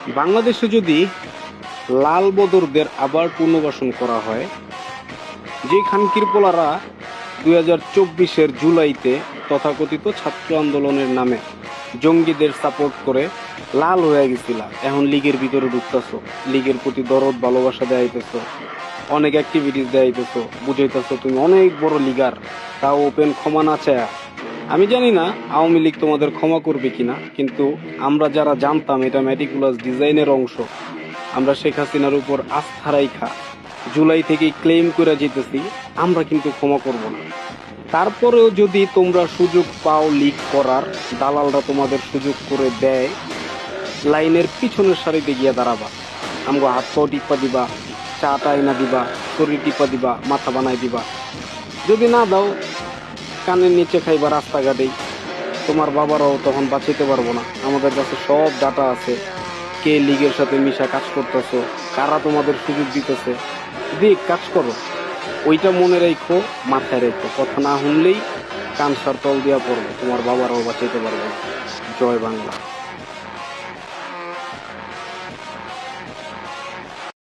বাংলাদেশে যদি লাল বদরদের আবার পুনর্বাসন করা হয়, যে খানকির পোলারা 2024-এর জুলাইতে তথাকথিত ছাত্র আন্দোলনের নামে জঙ্গিদের সাপোর্ট করে লাল হয়ে গেছিল, এখন লীগের ভিতরে ঢুকতেছো, লীগের প্রতি দরদ ভালোবাসা দেয়াইতেছো, অনেক অ্যাক্টিভিটিস দেয়াইতেছো, বুঝাইতেছো তুমি অনেক বড় লিগার, তাও ওপেন ক্ষমা না চায়া। আমি জানি না আওয়ামী লীগ তোমাদের ক্ষমা করবে কিনা, কিন্তু আমরা যারা জানতাম এটা মেটিকুলাস ডিজাইনের অংশ, আমরা শেখ হাসিনার উপর আস্থা রাইখা জুলাই থেকে ক্লেম করে যেতেছি, আমরা কিন্তু ক্ষমা করব না। তারপরেও যদি তোমরা সুযোগ পাও লিগ করার, দালালরা তোমাদের সুযোগ করে দেয়, লাইনের পিছনের সারিতে গিয়ে দাঁড়াবা, আমগো হাত পাও টিপা দিবা, চা টাইনা দিবা, শরীর টিপা দিবা, মাথা বানাই দিবা। যদি না দাও, কানের নিচে খাইবা রাস্তাঘাটেই, তোমার বাবারাও তখন বাঁচাইতে পারবো না। আমাদের কাছে সব ডাটা আছে, কে লিগের সাথে মিশা কাজ করতেছো, কারা তোমাদের সুযোগ দিতেছে, দিক কাজ করো। ওইটা মনে রেখো, মাথায় রেখো, কথা না শুনলেই কান সার তল দিয়া পড়বো, তোমার বাবারাও বাঁচাইতে পারবো না। জয় বাংলা।